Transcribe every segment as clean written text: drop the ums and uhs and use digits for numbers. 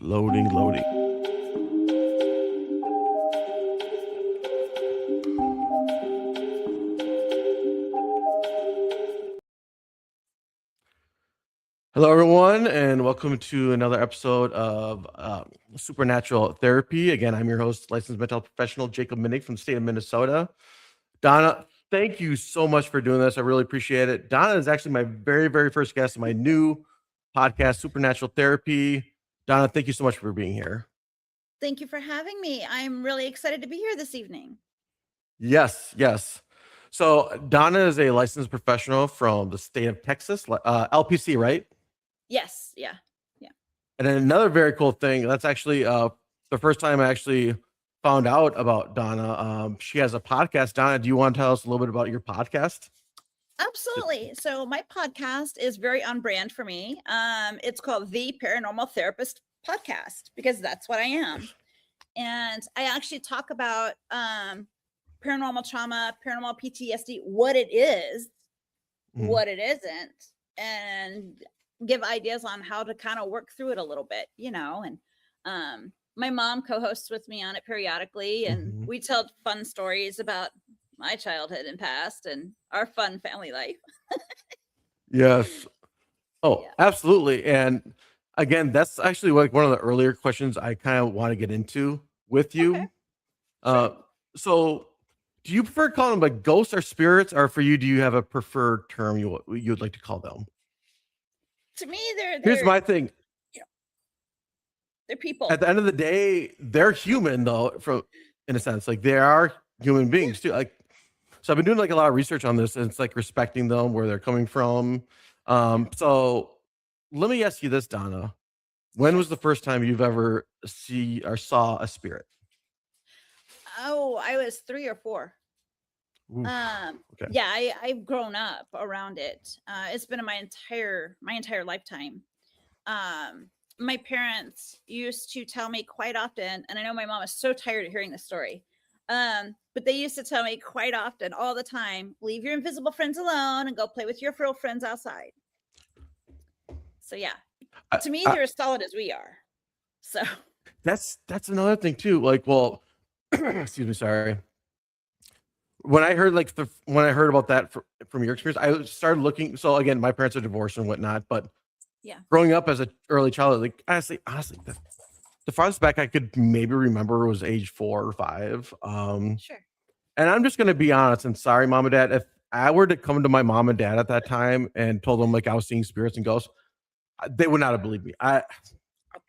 Loading, loading. Hello, everyone, and welcome to another episode of Supernatural Therapy. Again, I'm your host, licensed mental health professional Jacob Minnick from the state of Minnesota. Donna, thank you so much for doing this. I really appreciate it. Donna is actually my very, very first guest in my new podcast, Supernatural Therapy. Donna, thank you so much for being here. Thank you for having me. I'm really excited to be here this evening. Yes, yes. So Donna is a licensed professional from the state of Texas, LPC, right? Yes, yeah. And then another very cool thing, that's actually the first time I actually found out about Donna. She has a podcast. Donna, do you want to tell us a little bit about your podcast? Absolutely. So my podcast is very on brand for me. It's called The Paranormal Therapist Podcast because that's what I am. And I actually talk about paranormal trauma, paranormal PTSD, what it is, what it isn't, and give ideas on how to kind of work through it a little bit, and my mom co-hosts with me on it periodically, and we tell fun stories about my childhood and past and our fun family life. Yes. Oh, Yeah. absolutely. And again, that's actually like one of the earlier questions I kind of want to get into with you. Okay. Sure. So do you prefer calling them like ghosts or spirits, or for you, do you have a preferred term you'd like to call them? To me, they're Here's my thing. they're people. At the end of the day, they're human though, in a sense. Like they are human beings too. Like, so I've been doing like a lot of research on this, and it's like respecting them, where they're coming from. So let me ask you this, Donna. When was the first time you've ever saw a spirit? Oh, I was 3 or 4. Oof, okay. Yeah, I've grown up around it. It's been in my entire lifetime. My parents used to tell me quite often, and I know my mom is so tired of hearing this story. But they used to tell me quite often, all the time, leave your invisible friends alone and go play with your real friends outside. So yeah, to me, they're as solid as we are. So that's another thing too. Like, well, excuse me, sorry. When I heard about that from your experience, I started looking. So again, my parents are divorced and whatnot, but yeah, growing up as an early child, like honestly, the farthest back I could maybe remember was age 4 or 5. sure. And I'm just gonna be honest, and sorry, mom and dad, if I were to come to my mom and dad at that time and told them like I was seeing spirits and ghosts, they would not have believed me.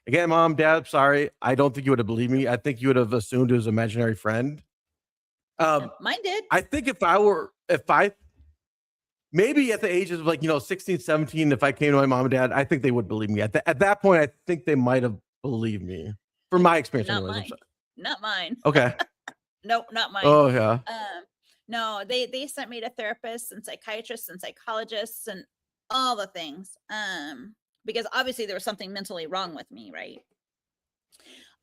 Again, mom, dad, sorry, I don't think you would have believed me. I think you would have assumed it was an imaginary friend. Mine did. I think maybe at the ages of like 16, 17, if I came to my mom and dad, I think they would believe me. At that point, I think they might have believed me. From my experience, Not anyways. mine. Not mine. Okay. Nope, not mine. Oh yeah. No, they sent me to therapists and psychiatrists and psychologists and all the things. Because obviously there was something mentally wrong with me, right?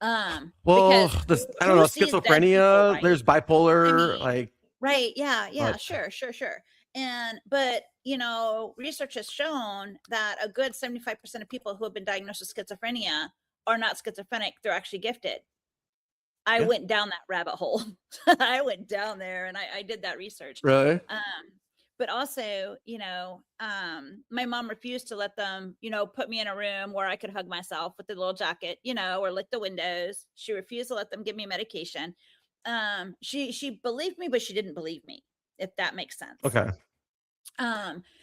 Well, because I don't know, who sees dead people, schizophrenia. right? There's bipolar, Right. Yeah. but Sure. But research has shown that a good 75% of people who have been diagnosed with schizophrenia are not schizophrenic. They're actually gifted. I Yeah. went down that rabbit hole. I went down there and I did that research. Really? But also, my mom refused to let them, put me in a room where I could hug myself with the little jacket, or lick the windows. She refused to let them give me medication. She believed me, but she didn't believe me, if that makes sense. Okay.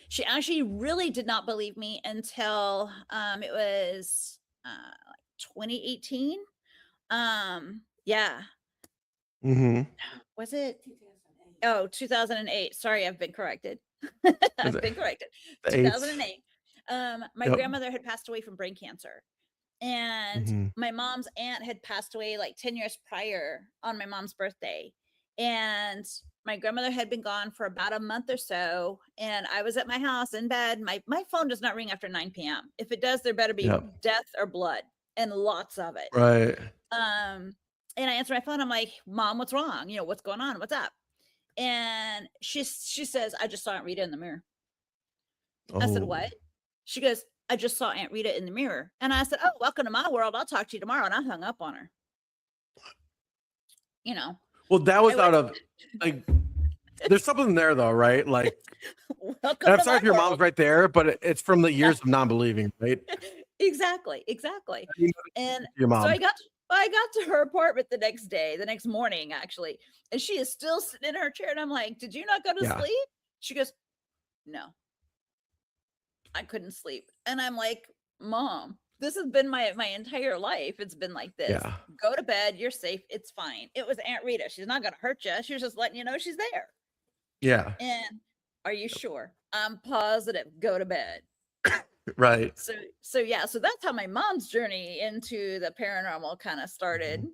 She actually really did not believe me until it was like 2018. Yeah. Was it? Oh, 2008. Sorry, I've been corrected. I've been corrected. 2008. My grandmother had passed away from brain cancer. And my mom's aunt had passed away like 10 years prior on my mom's birthday. And my grandmother had been gone for about a month or so. And I was at my house in bed. My phone does not ring after 9 p.m. If it does, there better be death or blood, and lots of it. Right. And I answer my phone. I'm like, Mom, what's wrong? What's going on? What's up? And she says, I just saw Aunt Rita in the mirror. I said, what? She goes, I just saw Aunt Rita in the mirror. And I said, oh, welcome to my world. I'll talk to you tomorrow. And I hung up on her. You know, Well, that I was out went, of like. There's something there though, right? Like, and welcome I'm to sorry my if your mom's world. right there, but it's from the years of non-believing, right? Exactly. You know, And your so mom. I got to her apartment the next morning, actually. And she is still sitting in her chair. And I'm like, did you not go to Yeah. sleep? She goes, no, I couldn't sleep. And I'm like, Mom, this has been my entire life. It's been like this. Yeah. Go to bed. You're safe. It's fine. It was Aunt Rita. She's not going to hurt you. She was just letting you know she's there. Yeah. And are you sure? I'm positive. Go to bed. Right. So yeah, so that's how my mom's journey into the paranormal kind of started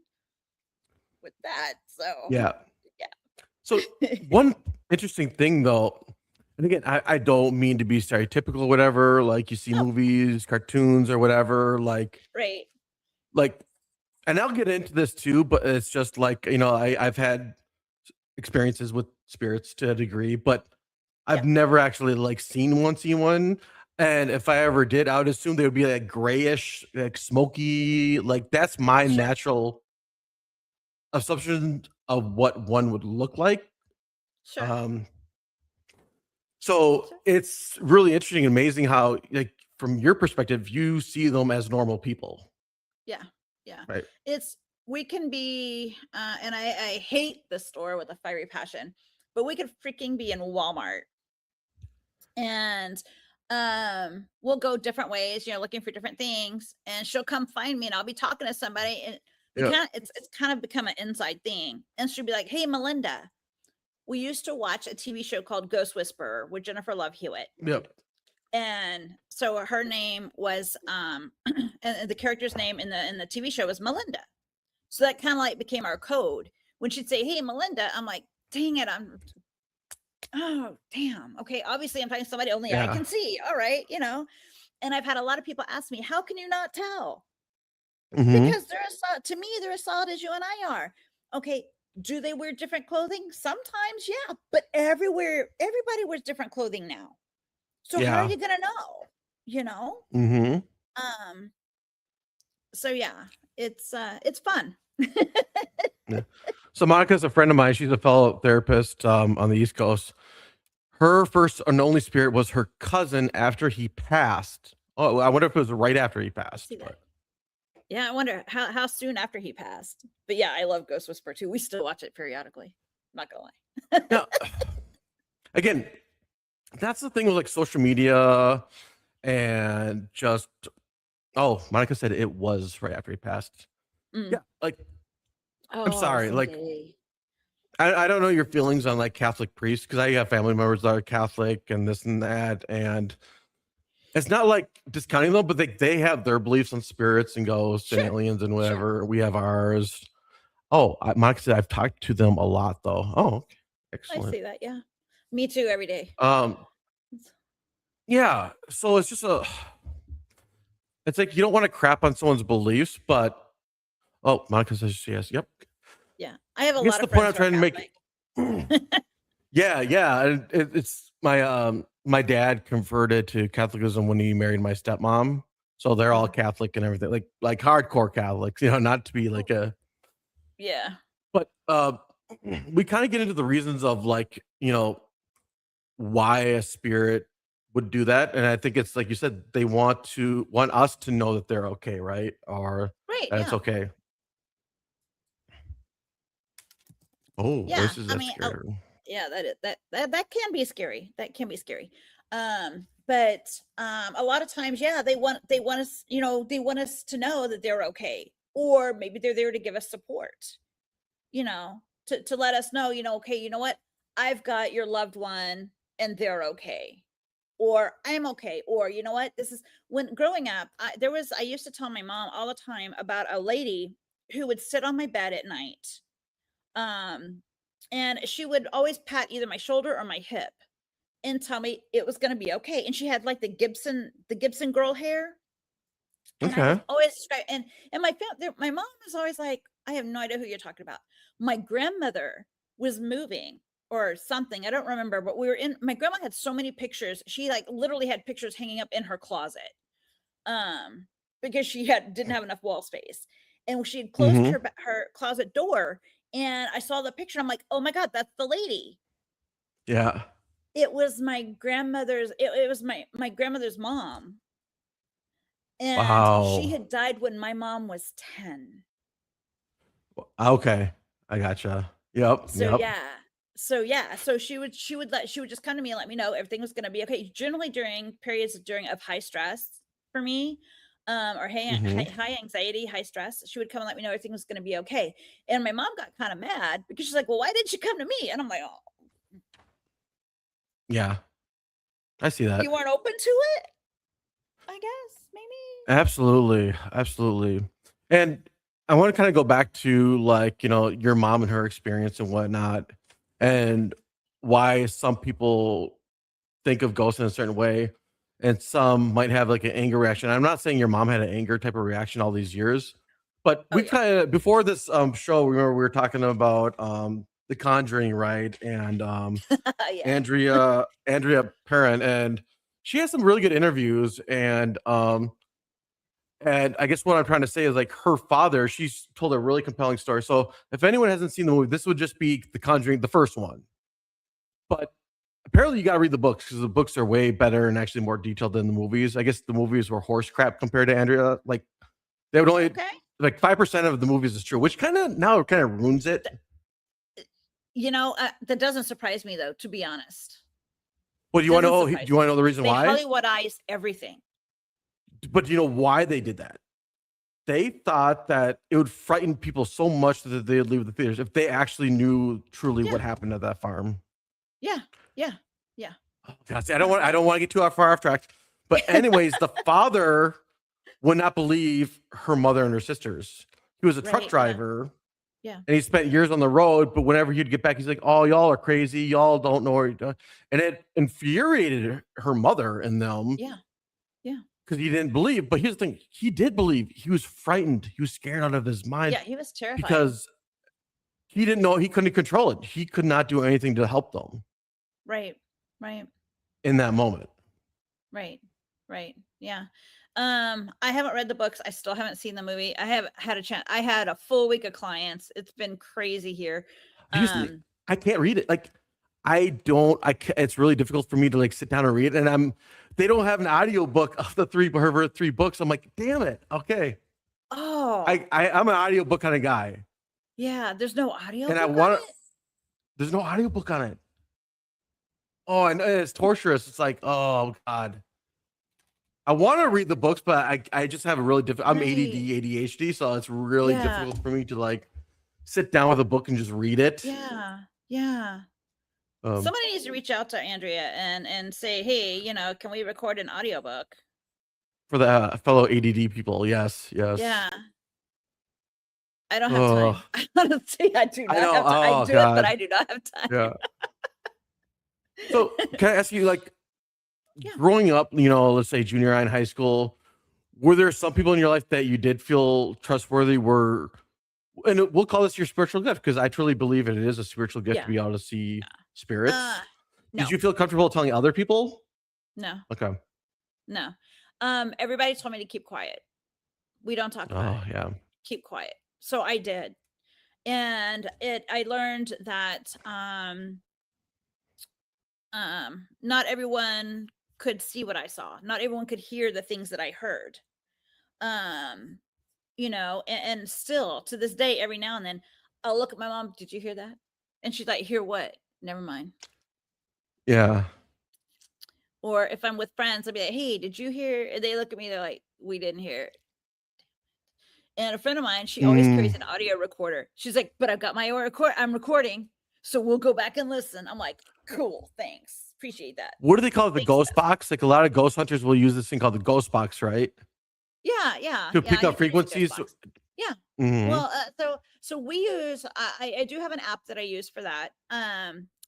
with that. So Yeah. yeah. So one interesting thing though, and again, I don't mean to be stereotypical or whatever, like you see No, movies, cartoons or whatever, right. like, and I'll get into this too, but it's just like, I've had experiences with spirits to a degree, but Yeah, I've never actually like seen one. And if I ever did, I would assume they would be like grayish, like smoky, like that's my sure, natural assumption of what one would look like. sure, Um, so sure. it's really interesting and amazing how, like, from your perspective, you see them as normal people, Yeah, yeah. right? It's we can be, and I hate the store with a fiery passion, but we could freaking be in Walmart and we'll go different ways, looking for different things, and she'll come find me and I'll be talking to somebody and Yeah. it's kind of become an inside thing. And she'll be like, hey Melinda, we used to watch a TV show called Ghost Whisperer with Jennifer Love Hewitt. Yep. And so her name was and the character's name in the TV show was Melinda. So that kind of like became our code. When she'd say, hey Melinda, I'm like, dang it, oh damn, okay, obviously I'm talking to somebody only I Yeah. can see, all right. And I've had a lot of people ask me, how can you not tell? Hmm. Because to me they're as solid as you and I are. Okay, do they wear different clothing? Sometimes, yeah, but everybody wears different clothing now, so how are Yeah. you gonna know? you know Hmm. um so yeah, it's fun. Yeah. So Monica's a friend of mine. She's a fellow therapist on the East Coast. Her first and only spirit was her cousin after he passed. Oh, I wonder if it was right after he passed. See that. But Yeah, I wonder how soon after he passed. But yeah, I love Ghost Whisperer too. We still watch it periodically. Not gonna lie. yeah, again, that's the thing with like social media and just Monica said it was right after he passed. Mm. Yeah, like I'm Oh, sorry, like someday. I don't know your feelings on like Catholic priests because I have family members that are Catholic and this and that, and it's not like discounting them, but they have their beliefs on spirits and ghosts and Sure, aliens and sure. whatever. We have ours. Monica said I've talked to them a lot though. Oh, okay. I Excellent. see that. Yeah, me too. Every day. Um, yeah. So it's like you don't want to crap on someone's beliefs, but Monica says yes. Yep. Yeah, I have a I guess lot the of point friends I'm who are trying to Catholic. make. Yeah, yeah. And it's my dad converted to Catholicism when he married my stepmom. So they're all Catholic and everything, like hardcore Catholics, not to be like a Yeah, but we kind of get into the reasons of like, why a spirit would do that. And I think it's like you said, they want us to know that they're okay, right? Or right. that it's Yeah, okay. Oh, yeah. voices I that mean, scare. yeah, that can be scary. That can be scary. But a lot of times, yeah, they want us, they want us to know that they're okay, or maybe they're there to give us support. To let us know, okay, you know what, I've got your loved one and they're okay, or I'm okay, or you know what, this is when growing up, I used to tell my mom all the time about a lady who would sit on my bed at night, um, and she would always pat either my shoulder or my hip and tell me it was going to be okay. And she had like the Gibson girl hair, and I was Okay. always and my mom was always like, I have no idea who you're talking about. My grandmother was moving or something. I don't remember, but my grandma had so many pictures. She like literally had pictures hanging up in her closet. because she didn't have enough wall space, and she had closed Mm-hmm. her closet door, and I saw the picture. I'm like, oh my god, that's the lady. Yeah. It was my grandmother's. It was my grandmother's mom, and she Wow. had died when my mom was 10. Okay. I gotcha. Yep. So Yep. yeah. So she would just come to me and let me know everything was gonna be okay. Generally during periods during of high stress for me, or Mm-hmm. high anxiety, high stress, she would come and let me know everything was gonna be okay. And my mom got kind of mad because she's like, "Well, why didn't you come to me?" And I'm like, "Oh, Yeah. I see you that. weren't open to it, I guess, maybe." Absolutely. Absolutely. And I want to kind of go back to like, your mom and her experience and whatnot, and why some people think of ghosts in a certain way and some might have like an anger reaction. I'm not saying your mom had an anger type of reaction all these years, but Oh we yeah. kind of before this show, remember we were talking about The Conjuring, right? And Yeah. Andrea Perrin, and she has some really good interviews. And I guess what I'm trying to say is like her father, she's told a really compelling story. So if anyone hasn't seen the movie, this would just be The Conjuring, the first one. But apparently you got to read the books because the books are way better and actually more detailed than the movies. I guess the movies were horse crap compared to Andrea. Like they would only Okay. like 5% of the movies is true, which kind of ruins it. That doesn't surprise me though, to be honest. But do you want to Doesn't know? Do surprise you want to me. know the reason They why? Hollywoodized everything. But do you know why they did that? They thought that it would frighten people so much that they'd leave the theaters if they actually knew truly Yeah. what happened at that farm. Yeah. Yeah. Yeah. Oh, God, see, I 100%. don't want to get too far off track. But anyways, the father would not believe her mother and her sisters. He was a truck Right. Yeah. driver Yeah. and he spent years on the road. But whenever he'd get back, he's like, "Oh, y'all are crazy. Y'all don't know what you're doing." And it infuriated her mother and them Yeah. Yeah. because he didn't believe. But here's the thing: he did believe. He was frightened. He was scared out of his mind Yeah. He was terrified. because he didn't know he couldn't control it. He could not do anything to help them Right. Right. in that moment. Right. Right. Yeah. I haven't read the books. I still haven't seen the movie. I have had a chance. I had a full week of clients. It's been crazy here. I just Um, I can't read it. Like I don't. It's really difficult for me to like sit down and read it. And they don't have an audio book of the her three books. I'm like, damn it. Okay. oh, I'm an audiobook kind of guy. yeah. There's no audio And I book on want to, it. there's no audiobook on it. Oh, and it's torturous. It's like, oh God. I want to read the books, but I just have a really difficult. I'm Right. ADD, ADHD, so it's really Yeah. difficult for me to like sit down with a book and just read it. Yeah. Yeah. Um, Somebody needs to reach out to Andrea and say, hey, can we record an audiobook? for the fellow ADD people, yes, yes. Yeah. I don't have Oh, time. Honestly, I do I not know. have time. I Oh do it, but God, I do not have time. yeah. So can I ask you, like, Yeah. growing up, let's say junior high and high school, were there some people in your life that you did feel trustworthy? And we'll call this your spiritual gift because I truly believe it is a spiritual gift to Yeah. be able to see Uh, spirits. Did no, you feel comfortable telling other people? no, Okay. no. Everybody told me to keep quiet. We don't talk about Oh it. yeah. Keep quiet. So I did. And I learned that not everyone could see what I saw. Not everyone could hear the things that I heard. Um, and still to this day, every now and then I'll look at my mom, did you hear that? And she's like, hear what? Never mind. Yeah. Or if I'm with friends, I'll be like, hey, did you hear? And they look at me, they're like, we didn't hear it. And a friend of mine, she always carries Mm, an audio recorder. She's like, but I've got my I'm recording. So we'll go back and listen. I'm like, cool, thanks. Appreciate that. what do they call it? The Thanks, ghost Beth. box? Like a lot of ghost hunters will use this thing called the ghost box, right? Yeah, yeah, To yeah. pick You up can use a ghost frequencies. box. Yeah. Hmm. Well, so we use I do have an app that I use for that.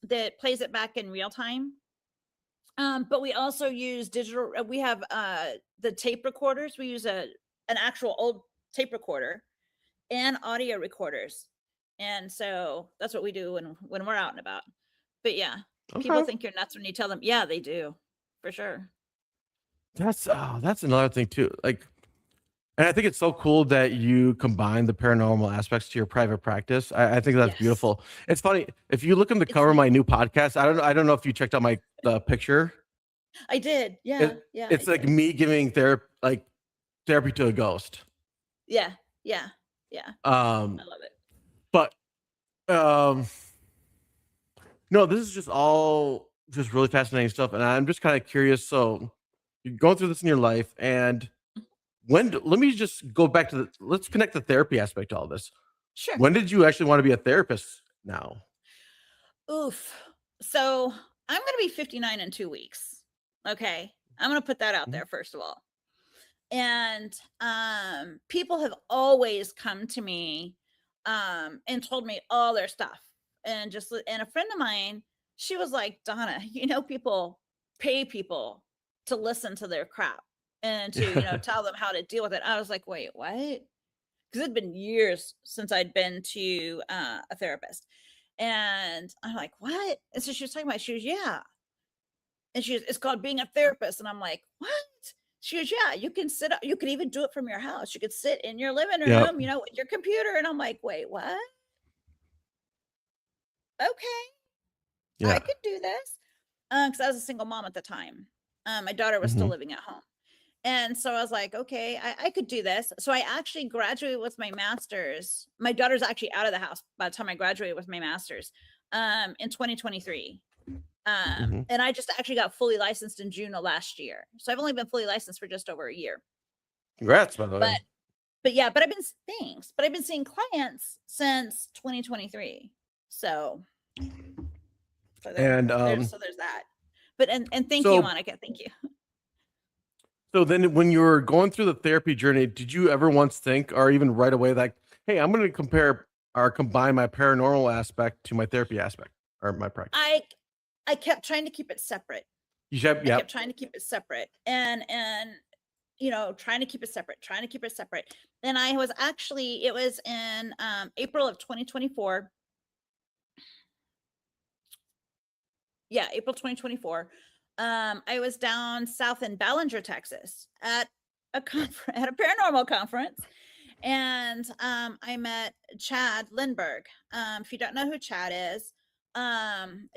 That plays it back in real time. But we also use digital. We have the tape recorders. We use an actual old tape recorder and audio recorders. And so that's what we do when we're out and about. But yeah, people Okay. think you're nuts when you tell them, yeah, they do. For sure. That's another thing too. Like, and I think it's so cool that you combine the paranormal aspects to your private practice. I think that's Yes, beautiful. It's funny if you look on the it's cover of neat. my new podcast. I don't know if you checked out my the picture. I did. Yeah, It yeah, I it's like did. me giving therapy to a ghost. Yeah, yeah, yeah. I Um, love it. but um, no, this is just all just really fascinating stuff, and I'm just kind of curious. So you're going through this in your life, and let me just go back to let's connect the therapy aspect to all this. Sure. When did you actually want to be a therapist now? Oof. So I'm going to be 59 in 2 weeks. Okay. I'm going to put that out Mhm. there first of all. And people have always come to me and told me all their stuff. And and a friend of mine, she was like, Donna, people pay people to listen to their crap and to, tell them how to deal with it. I was like, wait, what? Because it'd been years since I'd been to a therapist. And I'm like, what? And so she was talking about, she was, yeah. And it's called being a therapist. And I'm like, what? She goes, yeah, you can sit up, you can even do it from your house. You could sit in your living Yep. room, with your computer. And I'm like, wait, what? Okay, I Yeah. could do this. Because I was a single mom at the time. My daughter was still Hmm. living at home. And so I was like, okay, I could do this. So I actually graduated with my master's. My daughter's actually out of the house by the time I graduated with my master's in 2023. Hmm. And I just actually got fully licensed in June of last year. So I've only been fully licensed for just over a year. Congrats, by the But way. yeah, but I've been seeing clients since 2023. So And there's that. But and thank you, so Monica. Thank you. so then when you were going through the therapy journey, did you ever once think, or even right away, like, hey, I'm going to compare or combine my paranormal aspect to my therapy aspect or my practice? I I kept trying to keep it separate. You said, I kept yep. trying to keep it separate and trying to keep it separate, trying to keep it separate. And it was in April of 2024. Yeah, April 2024. I was down south in Ballinger, Texas at at a paranormal conference. And I met Chad Lindbergh. If you don't know who Chad is,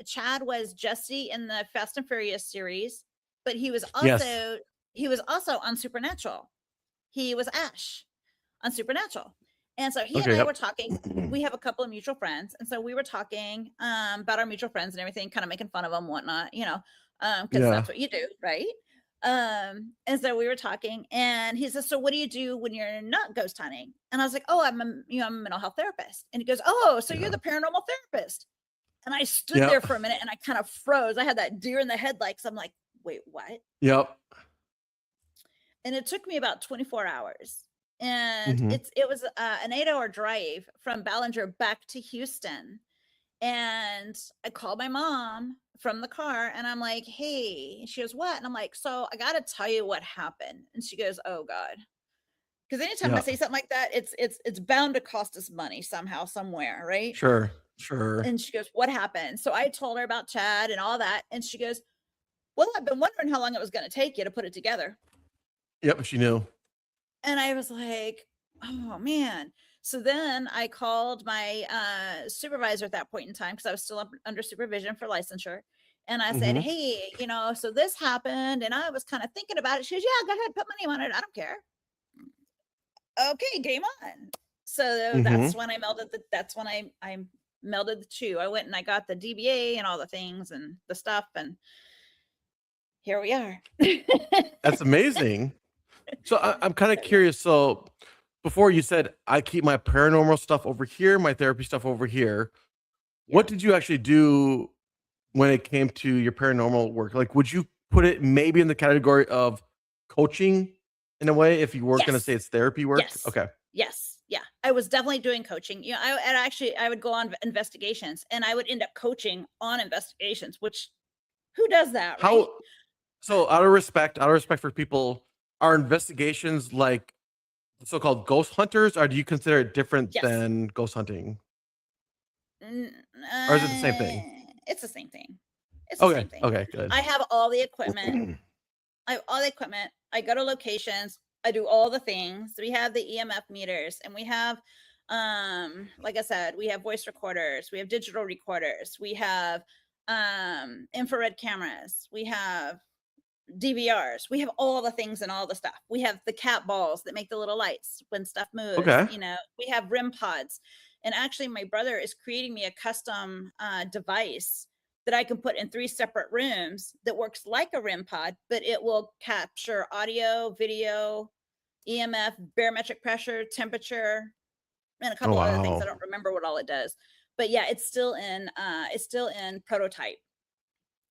Chad was Jesse in the Fast and Furious series, but Yes. he was also on Supernatural. He was Ash on Supernatural. And so he and Okay. I Yep. were talking. We have a couple of mutual friends. And so we were talking about our mutual friends and everything, kind of making fun of them, whatnot, because Yeah. that's what you do, right? And so we were talking, and he says, so what do you do when you're not ghost hunting? And I was like, oh, I'm a mental health therapist. And he goes, oh, so you're Yeah. the paranormal therapist. And I stood there Yep. for a minute and I kind of froze. I had that deer in the headlights. I'm like, wait, what? Yep. And it took me about 24 hours. And Hmm. it was an 8-hour drive from Ballinger back to Houston. And I called my mom from the car and I'm like, hey, she goes, what? And I'm like, so I got to tell you what happened. And she goes, oh God. Because anytime I Yep. say something like that, it's bound to cost us money somehow, somewhere, right? Sure. Sure. And she goes, what happened? So I told her about Chad and all that. And she goes, well, I've been wondering how long it was going to take you to put it together. Yep. She knew. And I was like, oh man. So then I called my supervisor at that point in time because I was still under supervision for licensure. And I said, Hmm. hey, so this happened and I was kind of thinking about it. She goes, yeah, go ahead, put money on it. I don't care. Okay, game on. So Hmm. that's when I melded the two. I went and I got the DBA and all the things and the stuff. And here we are. That's amazing. So I'm kind of So yeah. curious. So before you said I keep my paranormal stuff over here, my therapy stuff over here. Yeah. What did you actually do when it came to your paranormal work? Like, would you put it maybe in the category of coaching in a way if you weren't going to say Yes. it's therapy work? Yes. Okay. Yes. Yeah. I was definitely doing coaching. I would go on investigations and I would end up coaching on investigations, which who does that, right? How, so out of respect for people, are investigations like so-called ghost hunters, or do you consider it different Yes. than ghost hunting? N- Or is it the same thing? it's the same thing. It's the Okay. same thing. Okay. Good. I have all the equipment. I have all the equipment. I go to locations. I do all the things. We have the EMF meters, and we have, like I said, we have voice recorders. We have digital recorders. We have infrared cameras. We have DVRs. We have all the things and all the stuff. We have the cat balls that make the little lights when stuff moves. Okay. You know, we have RIM pods. And actually, my brother is creating me a custom device that I can put in 3 separate rooms that works like a RIM pod, but it will capture audio, video, EMF, barometric pressure, temperature, and a Oh couple other things. I wow. don't remember what all it does. But yeah, it's still in prototype.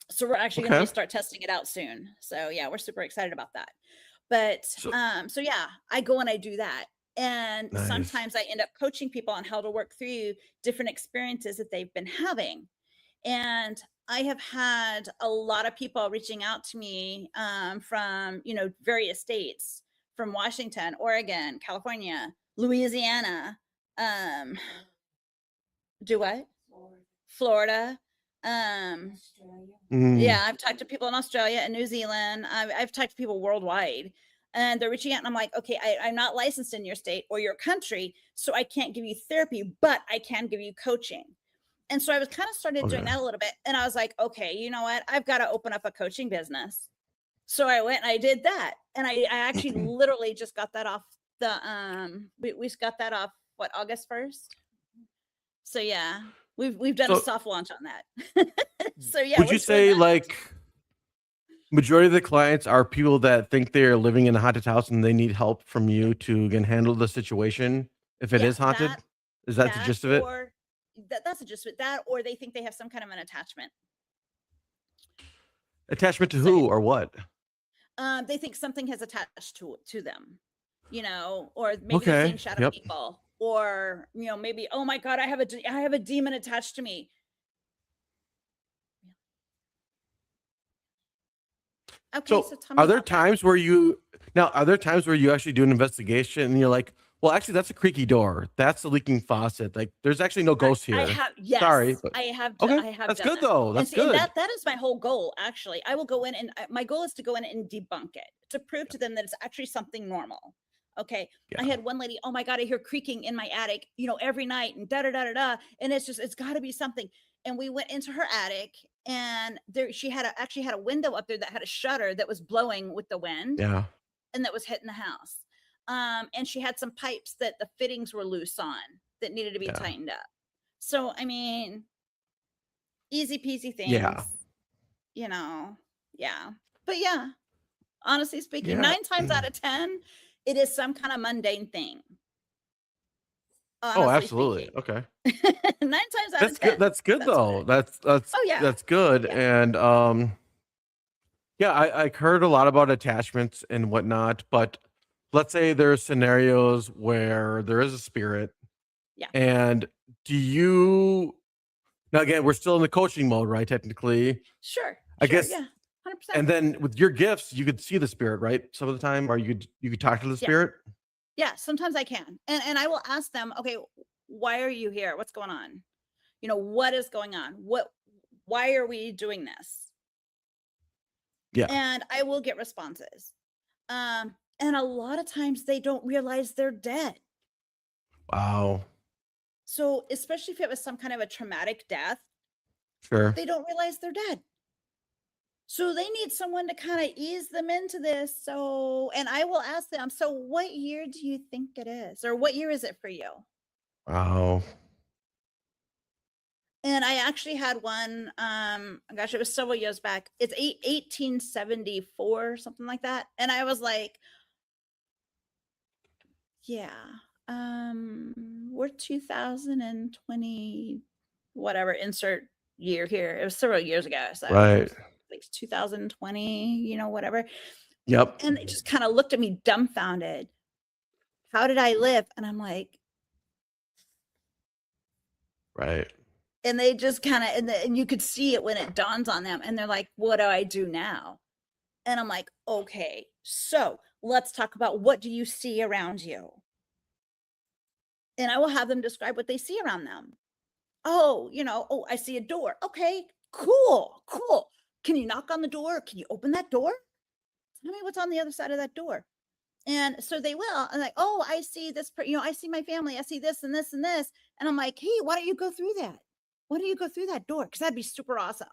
So we're actually going to Okay. start testing it out soon. So yeah, we're super excited about that. But So so yeah, I go and I do that. And nice. sometimes I end up coaching people on how to work through different experiences that they've been having. And I have had a lot of people reaching out to me from, various states, from Washington, Oregon, California, Louisiana, um, do what? Florida. Um, Mm, yeah, I've talked to people in Australia and New Zealand. I've talked to people worldwide, and they're reaching out, and I'm like, okay, I'm not licensed in your state or your country, so I can't give you therapy, but I can give you coaching. And so I was kind of started doing okay. that a little bit, and I was like, okay, you know what? I've got to open up a coaching business. So I went and I did that, and I actually literally just got that off the we got that off what, August 1st. So yeah, we've done a So soft launch on that. So yeah, would we're you doing say that. like majority of the clients are people that think they're living in a haunted house and they need help from Yeah, you to again handle the situation if it yeah, is haunted? Is that the that gist of it? or that's just that, or they think they have some kind of an attachment. Attachment to So yeah, who or what? they think something has attached to them, or maybe they're Okay. seeing shadow Yep. people, or maybe, oh my god, I have a demon attached to me. Okay, So so tell me are there about that. times where you actually do an investigation and you're like, well, actually, that's a creaky door. That's the leaking faucet. Like, there's actually no ghost I here. have, Sorry, yes, but I okay. have That's done good that. though. And That's see, and good. that is my whole goal. Actually, I will go in, and my goal is to go in and debunk it, to prove to them that it's actually something normal. Okay, I Yeah. had one lady, oh my god, I hear creaking in my attic, every night, and da da da da da, and it's got to be something. And we went into her attic, and there she actually had a window up there that had a shutter that was blowing with the wind, Yeah. and that was hitting the house. And she had some pipes that the fittings were loose on, that needed to be Yeah. tightened up. So, I mean, easy peasy Yeah. things, you know. Yeah. But yeah, honestly speaking, Yeah. 9 times out of 10, it is some kind of mundane thing. Oh, Honestly absolutely. speaking. Okay. 9 times out of That's good. 10. That's good That's what though. it is. Oh yeah. That's good. Yeah. And yeah, I heard a lot about attachments and whatnot, but let's say there are scenarios where there is a spirit. Yeah. And do you now again, we're still in the coaching mode, right? Technically. Sure. I Sure. guess Yeah. 100%. and then with your gifts, you could see the spirit, right? Some of the time, or you could talk to the Yeah. spirit. Yeah, sometimes I can. And I will ask them, "Okay, why are you here? What's going on? What is going on? Why are we doing this?" Yeah. And I will get responses. And a lot of times they don't realize they're dead. Wow. So, especially if it was some kind of a traumatic death, Sure. they don't realize they're dead. So they need someone to kind of ease them into this. So, and I will ask them, "So what year do you think it is? Or what year is it for you?" Wow. And I actually had one, gosh, it was several years back. It's 1874, something like that. And I was like, yeah, we're 2020, whatever, insert year here. It was several years ago. So it Right. was like 2020, whatever. Yep. And they just kind of looked at me dumbfounded. How did I live? And I'm like, Right. and they just kind of, and you could see it when it dawns on them. And they're like, what do I do now? And I'm like, okay, so let's talk about, what do you see around you? And I will have them describe what they see around them. Oh, oh, I see a door. Okay, cool, cool. Can you knock on the door? Can you open that door? tell me what's on the other side of that door. And so they will. And like, oh, I see this, I see my family. I see this and this and this. And I'm like, hey, why don't you go through that? Why don't you go through that door? Because that'd be super awesome.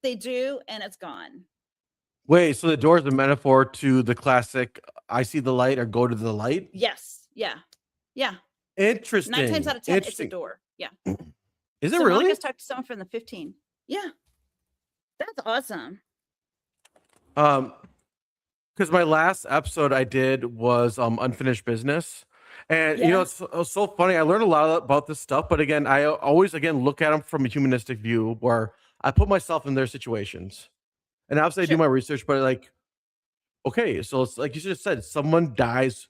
They do, and it's gone. Wait, so the door is a metaphor to the classic "I see the light" or "Go to the light"? Yes. Yeah. Yeah. 9 times out Interesting. of 10, it's a Interesting. door. Yeah. Is it So really? Monica's talked to someone from the 15. Yeah. That's awesome. Because my last episode I did was unfinished business, and Yeah. it's so funny. I learned a lot about this stuff, but again, I always look at them from a humanistic view where I put myself in their situations, and obviously I do Sure. my research. But like, okay, so it's like you just said, someone dies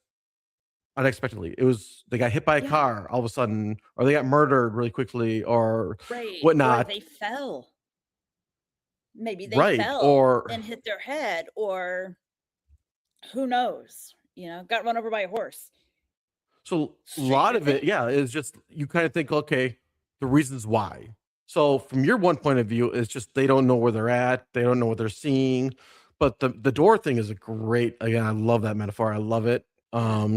unexpectedly. It was they got hit by a Yeah. car all of a sudden, or they got murdered really quickly, or Right. Or whatnot. they fell. Maybe they Right. fell Or and hit their head, or who knows, got run over by a horse. so a lot Stranger of it, things. yeah, is just you kind of think, okay, the reasons why. So from your one point of view, it's just they don't know where they're at, they don't know what they're seeing. But the door thing is a great, again, I love that metaphor. I love it. Yeah.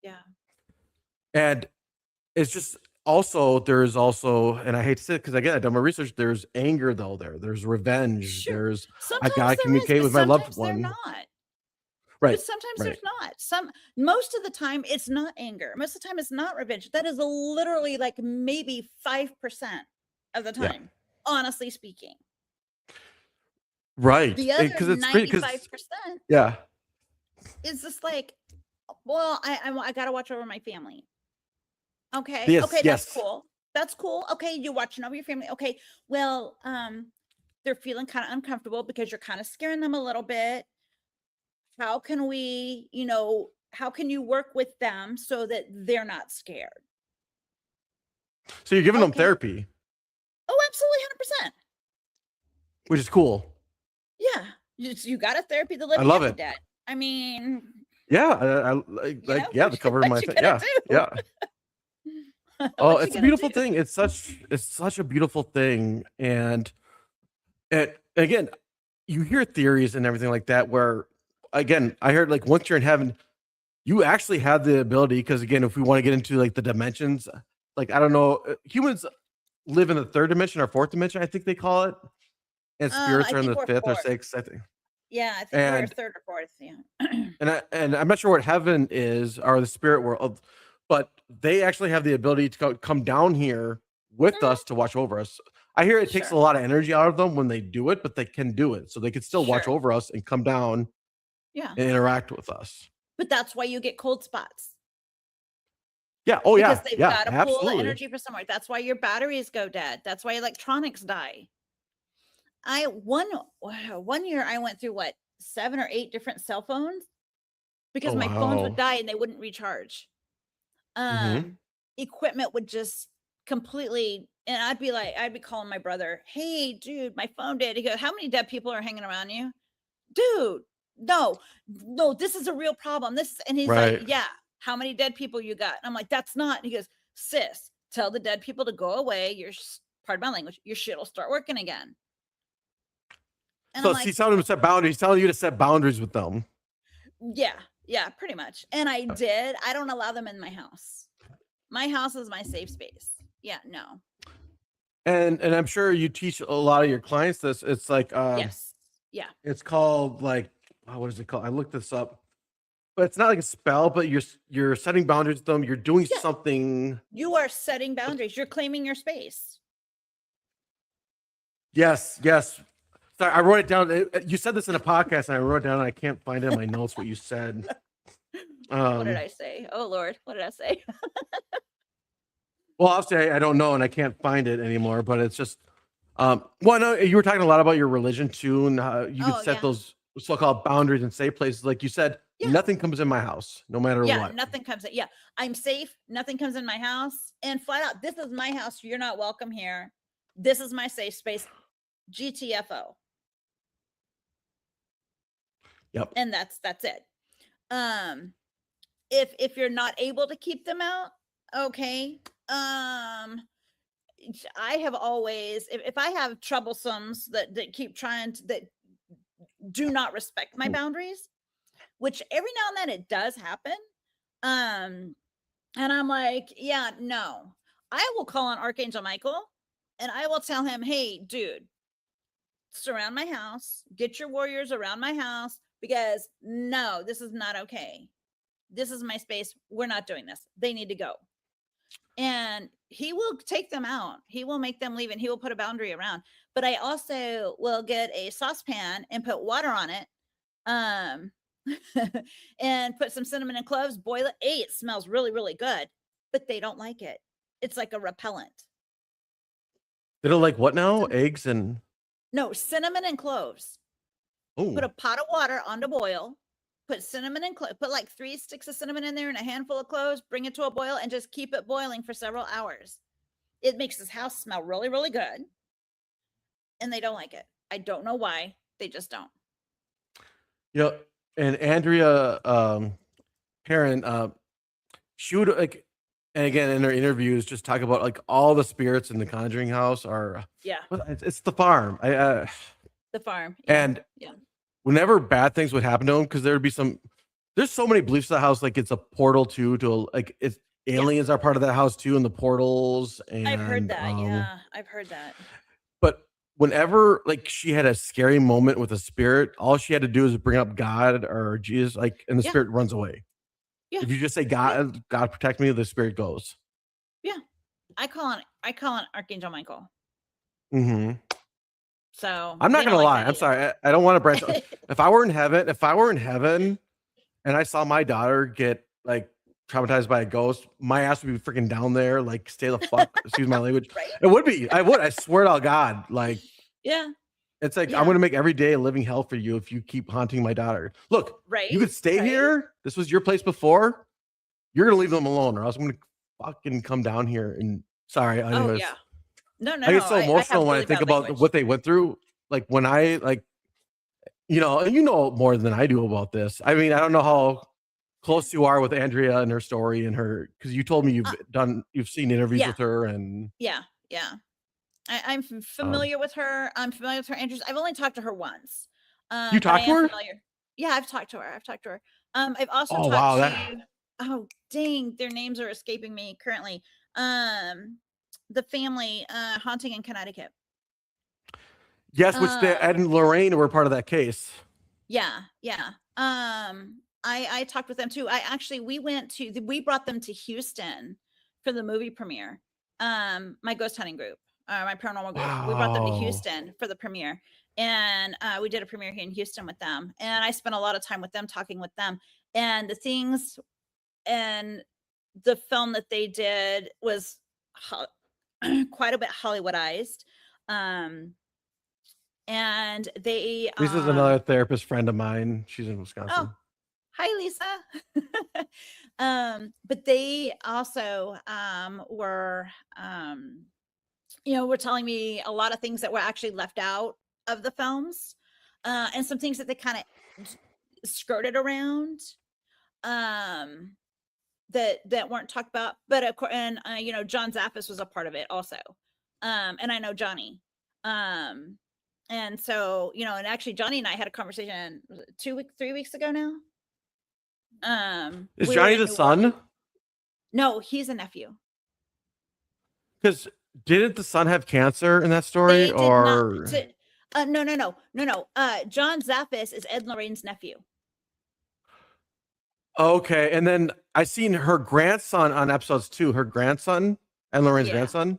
Yeah. And it's just also there's also, and I hate to say it because again, I've done my research, there's anger though there's revenge, Sure. there's I Sometimes gotta there is, communicate but with my loved sometimes they're one. not. Right. But sometimes Right. there's not. Most of the time, it's not anger. Most of the time, it's not revenge. That is literally like maybe 5% of the Yeah. time, honestly speaking. Right. The other Because it's crazy. Because 95% yeah. is just like, well, I got to watch over my family. Okay. Yes. Okay. Yes. That's cool. That's cool. Okay. You're watching over your family. Okay. Well, they're feeling kind of uncomfortable because you're kind of scaring them a little bit. How can we, how can you work with them so that they're not scared? So you're giving them Okay. therapy, Oh, absolutely, 100%. which is cool. Yeah. You got a therapy the I living love have it. the dead. I mean, Yeah. I like yeah, the cover of what my you thing. gonna Yeah. do? Yeah. Oh, What you it's a gonna beautiful do? thing. It's such a beautiful thing. And again, you hear theories and everything like that where again, I heard like once you're in heaven, you actually have the ability, because again, if we want to get into like the dimensions, like I don't know, humans live in the third dimension or fourth dimension, I think they call it. And spirits I are in think the we're fifth or fourth. sixth, I think. Yeah, I think we're And third or fourth. Yeah. and I'm not sure what heaven is or the spirit world, but they actually have the ability to come down here with us to watch over us. I hear it takes a Sure. lot of energy out of them when they do it, but they can do it. So they can still watch Sure. over us and come down Yeah. and interact with us. But that's why you get cold spots. Yeah. Oh Because yeah. they've Yeah. got to pull the Absolutely. energy from somewhere. That's why your batteries go dead. That's why electronics die. One year I went through 7 or 8 different cell phones because Oh my phones would wow. die and they wouldn't recharge. Mm-hmm. Equipment would just completely, and I'd be calling my brother, "Hey, dude, my phone dead." He goes, "How many dead people are hanging around you?" Dude, no, this is a real problem. And he's like, Right. "Yeah, how many dead people you got?" And I'm like, "That's not." And he goes, "Sis, tell the dead people to go away. Pardon my language, your shit will start working again." And I'm So like, he's telling him to set boundaries. He's telling you to set boundaries with them. yeah, pretty much. And I did. I don't allow them in my house. My house is my safe space. Yeah, no. And I'm sure you teach a lot of your clients this. It's like Yes. Yeah. it's called like what is it called? I looked this up. But it's not like a spell, but you're setting boundaries with them. You're doing Yeah. something. You are setting boundaries. You're claiming your space. Yes, yes. Sorry, I wrote it down. You said this in a podcast, and I wrote it down, and I can't find it in my notes what you said. What did I say? Oh Lord, what did I say? Well, obviously, I don't know, and I can't find it anymore. But it's just, well, no, you were talking a lot about your religion too, and how you could Oh, set yeah. those so-called boundaries and safe places. Like you said, Yeah. nothing comes in my house, no matter Yeah, what. nothing comes in. Yeah, I'm safe. Nothing comes in my house. And flat out, this is my house. You're not welcome here. This is my safe space. GTFO. Yep. And that's it. If you're not able to keep them out, okay. I have always, if I have troublesomes that keep trying to, that do not respect my boundaries, which every now and then it does happen. And I'm like, yeah, no, I will call on Archangel Michael and I will tell him, hey, dude, surround my house, get your warriors around my house, because no, this is not okay. This is my space. We're not doing this. They need to go. And he will take them out. He will make them leave and he will put a boundary around. But I also will get a saucepan and put water on it. Um, and put some cinnamon and cloves, boil it. It smells really, really good, but they don't like it. It's like a repellent. They don't like what now? Eggs and no cinnamon and cloves. Put a pot of water on to boil. Put cinnamon and put like 3 sticks of cinnamon in there and a handful of cloves. Bring it to a boil and just keep it boiling for several hours. It makes this house smell really, really good. And they don't like it. I don't know why. They just don't. Yeah, and Andrea Perrin, she would like, and again in her interviews, just talk about like all the spirits in the Conjuring house are it's the farm. The farm, and whenever bad things would happen to them, because there would be there's so many beliefs in the house, like it's a portal to like it's aliens are part of that house too, and the portals. And I've heard that. I've heard that. But whenever like she had a scary moment with a spirit, all she had to do is bring up God or Jesus, like, and the spirit runs away. Yeah. If you just say God, God protect me, the spirit goes. Yeah. I call on Archangel Michael. Mm-hmm. So I'm not gonna lie. I'm sorry. I don't want to branch. If I were in heaven and I saw my daughter get like traumatized by a ghost, my ass would be freaking down there. Like, stay the fuck. Excuse my language. Right? It would be. I would. I swear to God. Like, it's like I'm gonna make every day a living hell for you if you keep haunting my daughter. Look, you could stay here. This was your place before. You're gonna leave them alone, or else I'm gonna fucking come down here and sorry. Anyways. No. I get so emotional when I think about what they went through. Like when I like, you know more than I do about this. I mean, I don't know how close you are with Andrea and her story and her, because you told me you've seen interviews with her and I'm familiar with her. I'm familiar with her interests. I've only talked to her once. You talked to her? Yeah, I've talked to her. I've also talked to. Oh dang, their names are escaping me currently. The family haunting in Connecticut. Yes, which Ed and Lorraine were part of that case. Yeah. I talked with them too. We brought them to Houston for the movie premiere. My ghost hunting group, my paranormal group. Wow. We brought them to Houston for the premiere, and we did a premiere here in Houston with them. And I spent a lot of time with them, talking with them. And the things and the film that they did was quite a bit Hollywoodized. And they Lisa's another therapist friend of mine. She's in Wisconsin. Oh, hi Lisa. But they also were telling me a lot of things that were actually left out of the films, and some things that they kind of skirted around that weren't talked about. But of course, and John Zaffis was a part of it also, and I know Johnny. And so, and actually Johnny and I had a conversation 3 weeks ago now. Is Johnny the son? No, he's a nephew. Because didn't the son have cancer in that story? Or no. John Zaffis is Ed and Lorraine's nephew. Okay, and then I seen her grandson on episodes 2. Her grandson and Lorraine's grandson.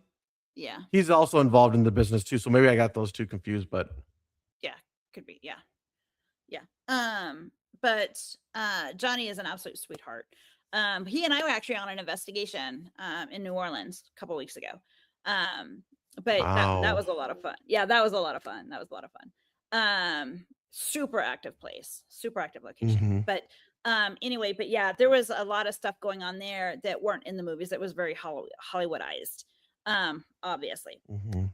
Yeah. He's also involved in the business too. So maybe I got those two confused, but yeah, could be. Yeah. But Johnny is an absolute sweetheart. He and I were actually on an investigation in New Orleans a couple weeks ago. But wow. that was a lot of fun. Yeah, that was a lot of fun. Super active place, super active location. Mm-hmm. But anyway, but yeah, there was a lot of stuff going on there that weren't in the movies. That was very Hollywoodized. Obviously. Mm-hmm.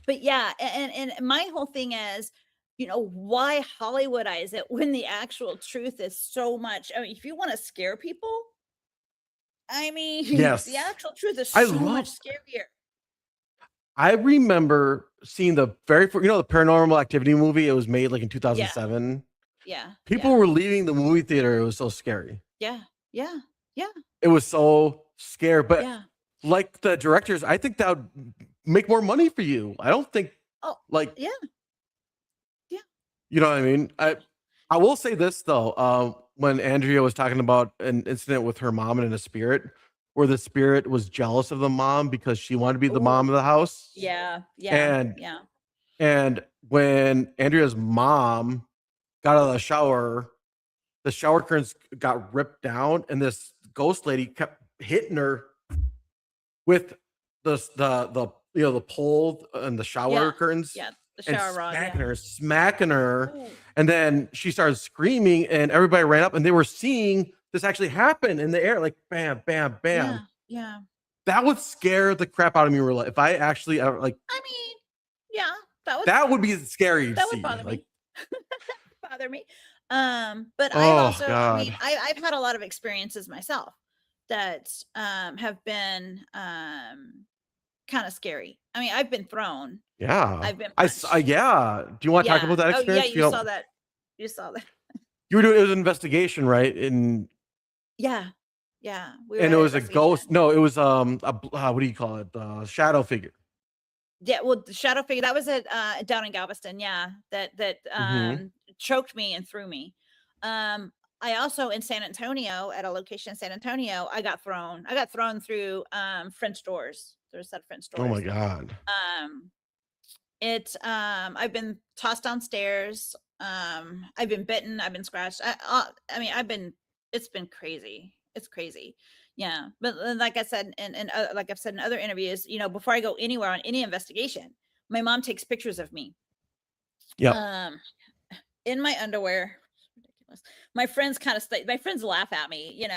But yeah, and my whole thing is, why Hollywoodize it when the actual truth is so much? I mean, if you want to scare people, I mean, yes. The actual truth is so much scarier. I remember seeing the very first, the Paranormal Activity movie. It was made like in 2007. Yeah. People Yeah. were leaving the movie theater. It was so scary. Yeah. Yeah. Yeah. It was so scary. But Yeah. like the directors, I think that would make more money for you. I don't think Oh, like yeah. Yeah. you know what I mean. I will say this though. When Andrea was talking about an incident with her mom and a spirit, where the spirit was jealous of the mom because she wanted to be the mom Oh, of the house, yeah. Yeah. and Yeah. and when Andrea's mom got out of the shower curtains got ripped down, and this ghost lady kept hitting her with the pole and the shower Yeah. curtains Yeah. The and shower rod. Yeah. smacking her. Ooh. And then she started screaming, and everybody ran up, and they were seeing this actually happen in the air, like bam, bam, bam. Yeah. Yeah. That would scare the crap out of me. Real life. If I actually like, I mean, yeah, that would be scary to that would see. bother Like, me. Bother me. But I've oh also, I mean, god, I've had a lot of experiences myself that have been kind of scary. I mean, I've been thrown. yeah. I've been punched. Yeah. Do you want to talk Yeah. about that Oh, yeah. experience? You saw that. You saw that. You were doing it was an investigation, right? Yeah. Yeah. We were And it at an was a ghost. investigation. No, it was what do you call it? Shadow figure. Yeah. Well, the shadow figure that was at down in Galveston. Yeah. That Mm-hmm. choked me and threw me. I also in San Antonio at a location in San Antonio, I got thrown. I got thrown through French doors. There's a set of French Oh my doors. god. Um, I've been tossed downstairs. I've been bitten. I've been scratched. I mean, it's been crazy. It's crazy. Yeah. But like I said, and like I've said in other interviews, before I go anywhere on any investigation, my mom takes pictures of me. Yep. In my underwear. Ridiculous. My friends laugh at me,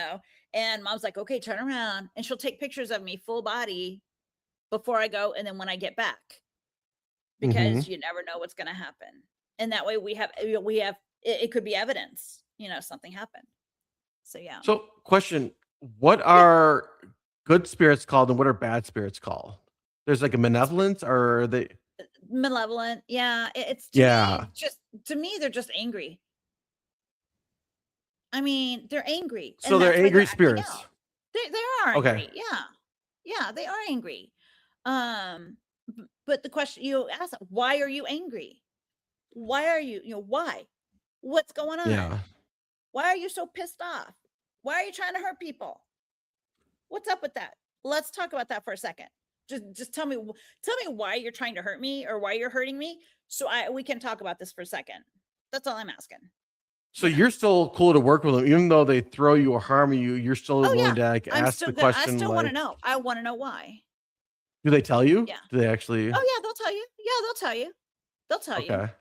and mom's like, okay, turn around. And she'll take pictures of me full body before I go. And then when I get back, because you never know what's going to happen. And that way we have, it could be evidence, something happened. So, yeah. So, question: what are good spirits called, and what are bad spirits called? There's like a malevolence, or are they? Malevolent. Yeah. It's Yeah. to me, they're just angry. I mean, they're angry. So And they're that's why angry acting spirits. out. They are Okay. angry. Yeah. Yeah, they are angry. But the question you ask, why are you angry? Why are you, why? What's going on? Yeah. Why are you so pissed off? Why are you trying to hurt people? What's up with that? Let's talk about that for a second. Just tell me why you're trying to hurt me or why you're hurting me, so we can talk about this for a second. That's all I'm asking. So you're still cool to work with them, even though they throw you or harm you. You're still Oh, willing yeah. to ask the question. I still want to Like, know. I want to know why. do they tell you? Yeah. Do they actually? Oh, yeah, they'll tell you. Yeah, they'll tell you. They'll tell you. Okay.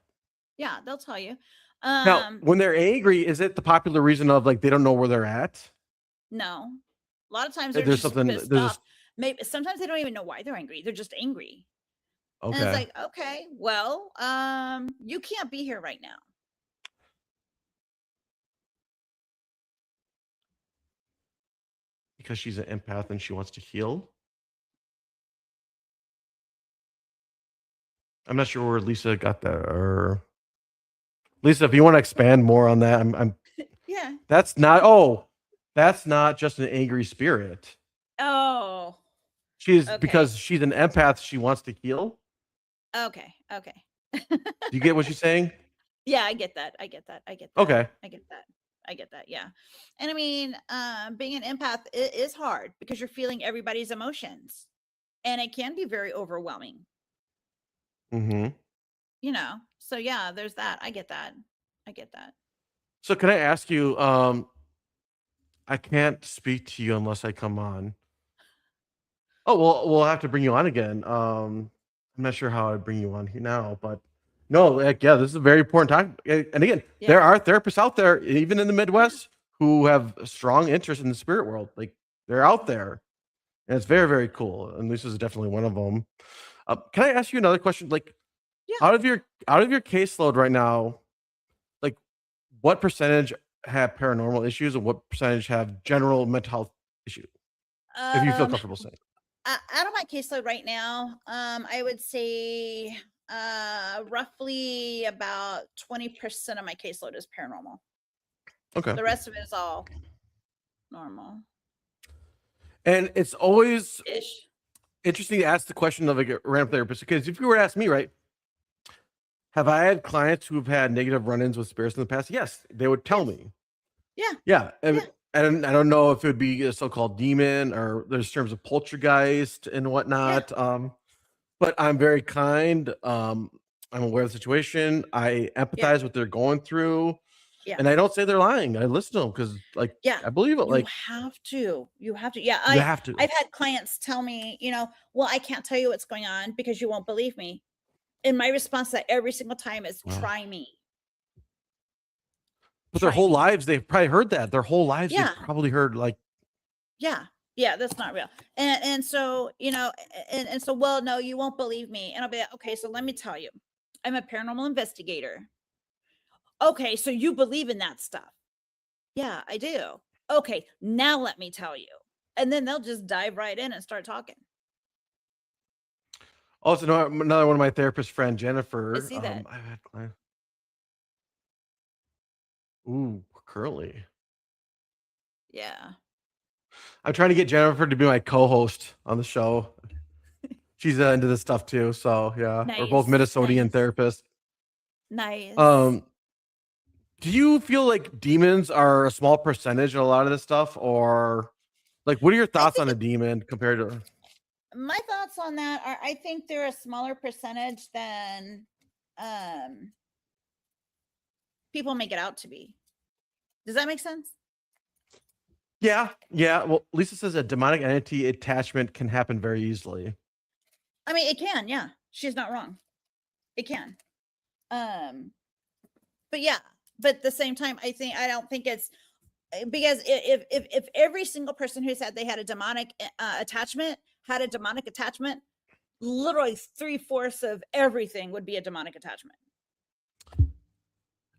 Yeah, they'll tell you. Now, when they're angry, is it the popular reason of like they don't know where they're at? No. A lot of times they're There's just something. pissed off. Maybe sometimes they don't even know why they're angry. They're just angry. And it's Okay. like, okay, well, you can't be here right now. Because she's an empath and she wants to heal. I'm not sure where Lisa got that. Or Lisa, if you want to expand more on that, I'm Yeah. that's not just an angry spirit. Oh. She's Okay. because she's an empath, she wants to heal. Okay. Okay. Do you get what she's saying? Yeah, I get that. I get that. I get that. Okay. I get that. I get that. Yeah. And I mean, being an empath is hard because you're feeling everybody's emotions and it can be very overwhelming. Mm-hmm. So yeah, there's that. I get that. I get that. So can I ask you, I can't speak to you unless I come on. Oh, well, we'll have to bring you on again. I'm not sure how I bring you on here now, but no, like, yeah, this is a very important time. And again, there are therapists out there, even in the Midwest, who have a strong interest in the spirit world. Like they're out there, and it's very, very cool. And this is definitely one of them. Can I ask you another question? Like, out of your caseload right now, like, what percentage have paranormal issues, and what percentage have general mental health issues? If you feel comfortable saying. Out of my caseload right now, I would say roughly about 20% of my caseload is paranormal. Okay. The rest of it is all normal And it's always ish. interesting to ask the question of a random therapist, because if you were to ask me, right, have I had clients who've had negative run-ins with spirits in the past? Yes, they would tell Yes. me. Yeah. Yeah, Yeah. and I don't know if it would be a so-called demon or there's terms of poltergeist and Yeah. whatnot. But I'm very kind. I'm aware of the situation. I Yeah. empathize what they're going through, Yeah. and I don't say they're lying. I listen to them because, like, Yeah. I believe it. You Like, have to. You have to. Yeah. you have to. I've had clients tell me, well, I can't tell you what's going on because you won't believe me. And my response to that every single time is Wow. try me. But their Try whole me. lives, they've probably heard that. Their whole lives, Yeah. they've probably heard, like, Yeah. Yeah, that's not real. And so, and so, well, no, you won't believe me. And I'll be like, okay, so let me tell you. I'm a paranormal investigator. Okay, so you believe in that stuff. Yeah, I do. Okay, now let me tell you. And then they'll just dive right in and start talking. also another one of my therapist friend, I Jennifer. see that. I've had clients. Ooh, currently. Yeah. I'm trying to get Jennifer to be my co-host on the show. She's into this stuff too. So yeah, we're both Nice. Minnesotian therapists. Nice. Do you feel like demons are a small percentage in a lot of this stuff, or like what are your I thoughts think on a demon compared to? my thoughts on that are I think they're a smaller percentage than um people make it out to be. Does that make sense? Yeah, yeah. Well, Lisa says a demonic entity attachment can happen very easily. I mean, it can, yeah. She's not wrong. It can. But yeah, but at the same time, I don't think it's because if every single person who said they had a demonic attachment had a demonic attachment, literally 3/4 of everything would be a demonic attachment.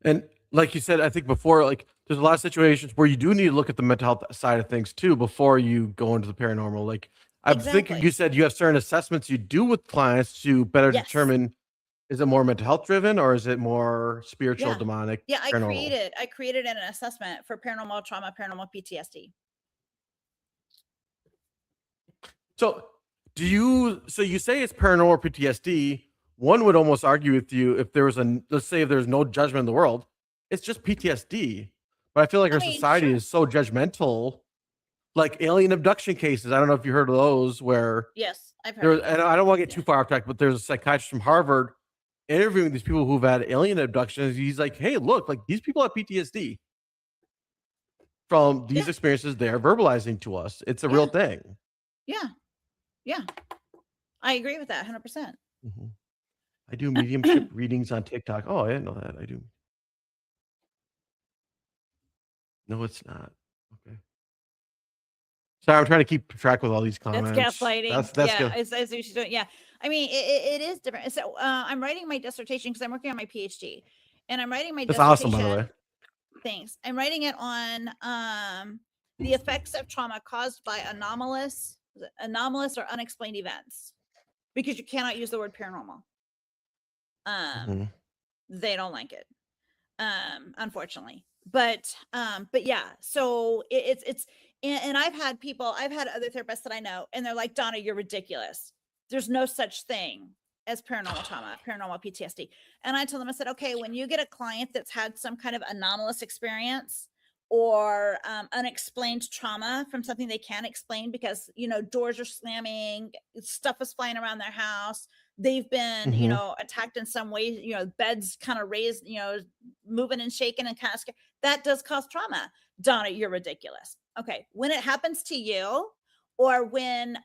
And like you said, I think before, like there's a lot of situations where you do need to look at the mental health side of things too before you go into the paranormal. Like I think Exactly. you said you have certain assessments you do with clients to better Yes. determine, is it more mental health driven or is it more spiritual, Yeah. demonic, Yeah, I paranormal? created an assessment for paranormal trauma, paranormal PTSD. So so you say it's paranormal PTSD. One would almost argue with you if there was let's say if there's no judgment in the world, it's just PTSD. But I feel like I our mean, society sure. is so judgmental. Like alien abduction cases. I don't know if you heard of those where Yes, I've heard there, of and those. I don't want to get Yeah. too far off track, but there's a psychiatrist from Harvard interviewing these people who've had alien abductions. He's like, hey, look, like these people have PTSD from these Yeah. experiences they're verbalizing to us. It's a Yeah. real thing. Yeah. Yeah. I agree with that 100%. Mhm. I do mediumship readings on TikTok. Oh, I didn't know that. I do. No, it's not. Okay. Sorry, I'm trying to keep track with all these That's comments. gaslighting. That's Yeah, good. I see what she's doing. Yeah, I mean, it is different. So I'm writing my dissertation because I'm working on my PhD, and I'm writing my That's awesome, by the dissertation. way. Things I'm writing it on the effects of trauma caused by anomalous or unexplained events, because you cannot use the word paranormal. Mhm. They don't like it, unfortunately. But yeah, so it's and I've had other therapists that I know, and they're like, Donna, you're ridiculous. There's no such thing as paranormal trauma, paranormal PTSD. And I told them, I said, okay, when you get a client that's had some kind of anomalous experience or unexplained trauma from something they can't explain because, doors are slamming, stuff is flying around their house, they've been, Mhm. attacked in some way, beds kind of raised, moving and shaking and kind of scared. That does cause trauma. Donna, you're ridiculous. Okay. When it happens to you, or when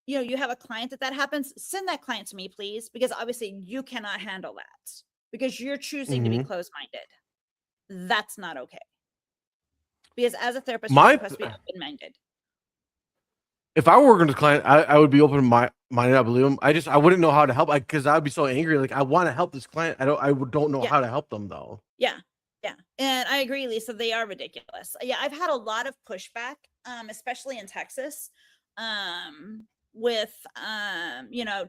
you have a client that happens, send that client to me, please, because obviously you cannot handle that because you're choosing to be Mhm. closed-minded. That's not okay. Because as a therapist, you're My supposed to be open-minded. If I were working with a client, I would be open minded. I believe him. I wouldn't know how to help because I would be so angry. Like I want to help this client. Don't know Yeah. how to help them though. Yeah. Yeah. And I agree, Lisa, they are ridiculous. Yeah, I've had a lot of pushback, especially in Texas, with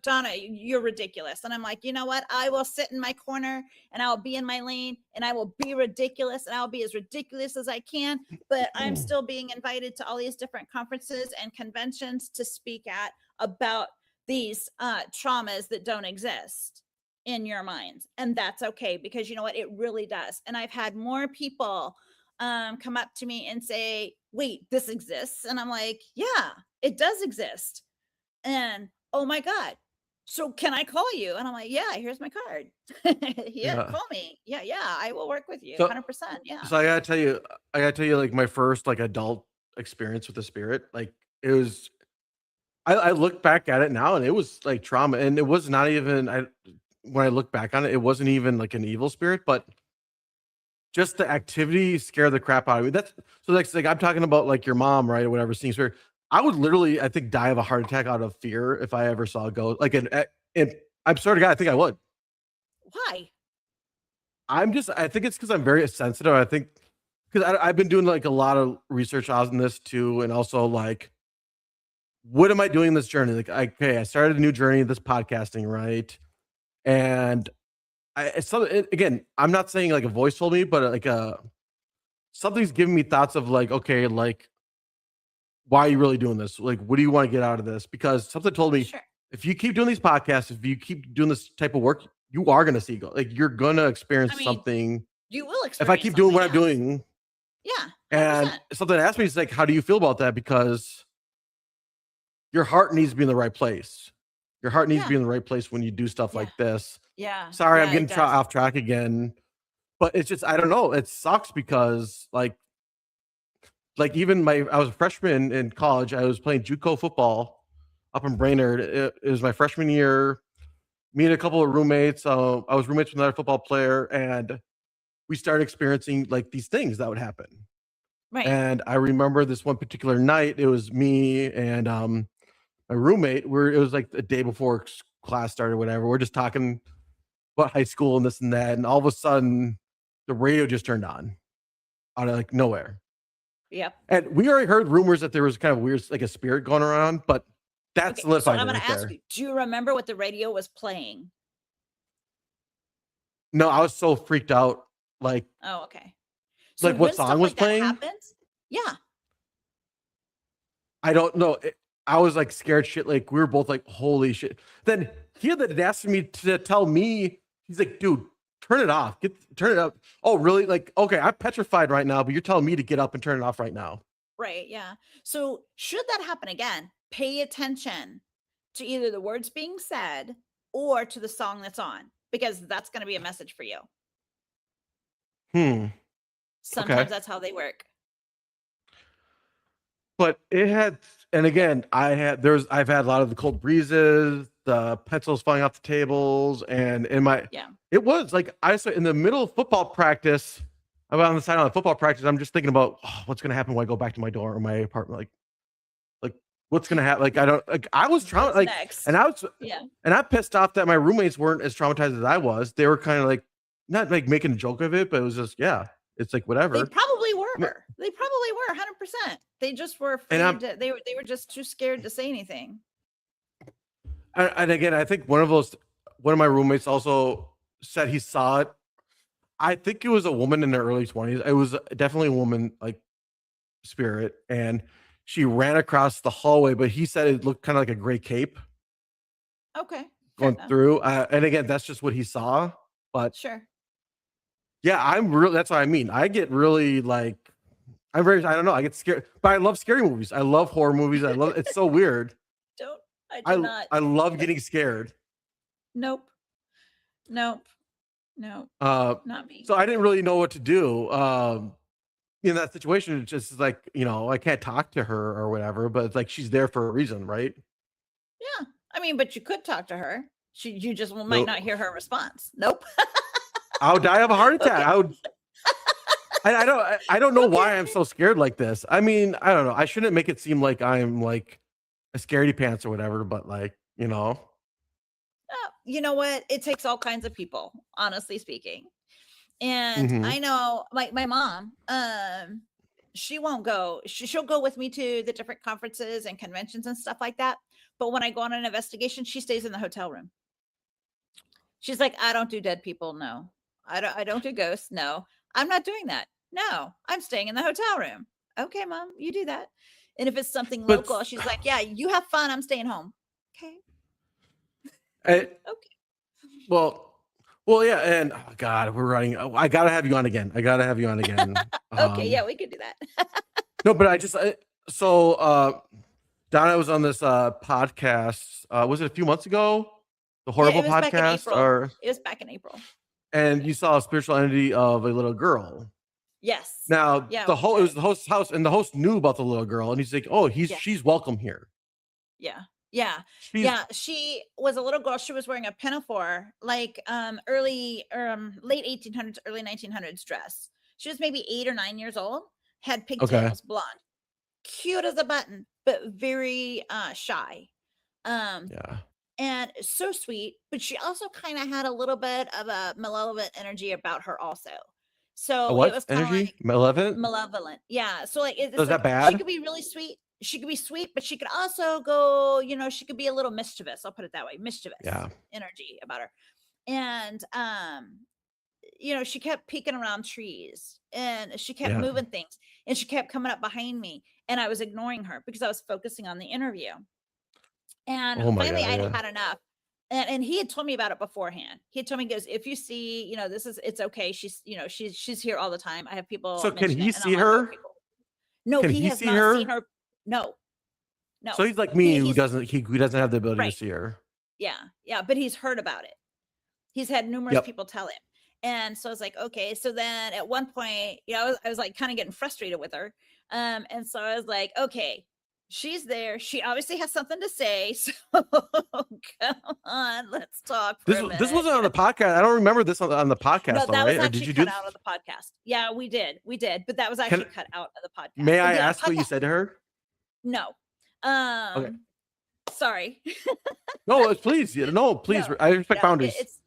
Donna, you're ridiculous. And I'm like, you know what, I will sit in my corner and I'll be in my lane and I will be ridiculous and I'll be as ridiculous as I can, but I'm still being invited to all these different conferences and conventions to speak at about these traumas that don't exist in your minds. And that's okay, because you know what, it really does. And I've had more people come up to me and say, wait, this exists. And I'm like, yeah, it does exist. And oh my God, so can I call you? And I'm like, yeah, here's my card. Yeah, Yeah. call me. Yeah, I will work with you. So 100%. Yeah. so I gotta tell you, like my first like adult experience with the spirit, like it was. I look back at it now, and it was like trauma, and it was not even. When I look back on it, it wasn't even like an evil spirit, but just the activity scared the crap out of me. That's so like I'm talking about like your mom, right, or whatever, seeing spirit. I would literally, I think, die of a heart attack out of fear if I ever saw a ghost. Like, and I'm sorry to God, I think I would. Why? I think it's because I'm very sensitive. I think because I've been doing like a lot of research on this too, and also like, what am I doing in this journey? Like, okay, I started a new journey, this podcasting, right? And again, I'm not saying like a voice told me, but like something's giving me thoughts of like, okay, like, why are you really doing this? Like, what do you want to get out of this? Because something told me, Sure. if you keep doing these podcasts, if you keep doing this type of work, you are gonna see like you're gonna experience I mean, something. you will If I experience keep doing something. what Yeah. I'm doing, Yeah. 100%. and something asked me, it's like, how do you feel about that? Because your heart needs to be in the right place. Your heart needs to be in the right place when you do stuff Yeah. like this. Yeah. Sorry, Yeah, I'm getting it does. off track again, but it's just I don't know. It sucks because like even I was a freshman in college. I was playing JUCO football up in Brainerd. It was my freshman year. Me and a couple of roommates. I was roommates with another football player, and we started experiencing like these things that would happen. Right. And I remember this one particular night. It was me and my roommate. It was like the day before class started, whatever. We're just talking about high school and this and that, and all of a sudden, the radio just turned on out of like nowhere. Yep. And we already heard rumors that there was kind of weird, like a spirit going around, but that's Okay, so solidified I'm it going to right ask there. you, do you remember what the radio was playing? No, I was so freaked out. Like, Oh, okay. So like what when song stuff was like that playing? happens, yeah, I don't know. I was like scared shit. Like we were both like, holy shit. Then he had the audacity to tell me, he's like, dude, turn it off. Turn it up. Oh, really? Like, okay, I'm petrified right now, but you're telling me to get up and turn it off right now. right, yeah. So should that happen again, pay attention to either the words being said or to the song that's on, because that's going to be a message for you. Okay. Sometimes that's how they work. But it had, and again, I've had a lot of the cold breezes, the pencils falling off the tables, and Yeah. it was like I saw in the middle of football practice. I'm on the side of the football practice. I'm just thinking about what's gonna happen when I go back to my dorm or my apartment. Like what's gonna happen? Like I don't like I was What's like, next? and I was Yeah. and I'm pissed off that my roommates weren't as traumatized as I was. They were kind of like not like making a joke of it, but it was just it's like whatever. They probably were. They probably were 100%. They just were afraid. They were just too scared to say anything. And again, I think one of my roommates also said he saw it. I think it was a woman in their early 20s. It was definitely a woman, like spirit, and she ran across the hallway. But he said it looked kind of like a gray cape Okay. going through. And again, that's just what he saw. But sure. Yeah, that's what I mean. I get really like I don't know. I get scared, but I love scary movies. I love horror movies. It's so weird. I do not. I love getting scared. Nope. Not me. So I didn't really know what to do. In that situation, it's just like, I can't talk to her or whatever, but it's like she's there for a reason, right? Yeah. I mean, but you could talk to her. You just might not hear her response. Nope. I would die of a heart attack. Okay. I don't know why I'm so scared like this. I mean, I don't know. I shouldn't make it seem like I'm like a scaredy pants or whatever, but like, you know what? It takes all kinds of people, honestly speaking. And I know my mom, she won't go. She'll go with me to the different conferences and conventions and stuff like that. But when I go on an investigation, she stays in the hotel room. She's like, I don't do dead people. No, I don't do ghosts. No, I'm not doing that. No, I'm staying in the hotel room. Okay, mom, you do that. And if it's something But local, she's like, yeah, you have fun. I'm staying home. Okay. I, Okay. well, yeah, and oh God, we're running. I gotta have you on again. Okay. Yeah, we could do that. No, but so Donna was on this podcast. Was it a few months ago? The Yeah, horrible it was back in podcast, April. It was back in April. and you saw a spiritual entity of a little girl. Yes. Now Yeah. it was the host's house, and the host knew about the little girl, and he's like, "Oh, she's welcome here." Yeah. Yeah. She's, Yeah. She was a little girl. She was wearing a pinafore, like early late 1800s, early 1900s dress. She was maybe 8 or 9 years old, had pigtails, blonde, cute as a button, but very shy. Yeah. And so sweet, but she also kind of had a little bit of a malevolent energy about her also. So it was kind of energy? like Malevolent? Yeah. So like it's So is like that bad? she could be really sweet. She could be sweet, but she could also go, she could be a little mischievous. I'll put it that way. Mischievous energy about her. And she kept peeking around trees and she kept moving things and she kept coming up behind me and I was ignoring her because I was focusing on the interview. And finally I'd had enough. And he had told me about it beforehand. He had told me, he goes, if you see, it's okay. She's here all the time. I have people. So can he see her? No, he has not seen her. No. So he's like me, who doesn't have the ability to see her. Yeah. Yeah. But he's heard about it. He's had numerous people tell him. And so I was like, okay. So then at one point, I was like kind of getting frustrated with her. And so I was like, okay, she's there. She obviously has something to say. So come on, let's talk for a minute. This wasn't on the podcast. I don't remember this on the podcast. No, that was actually cut out of the podcast. Yeah, we did. But that was actually cut out of the podcast. May I ask what you said to her? No. Okay. Sorry. No, please. No, please. No, I respect boundaries. It's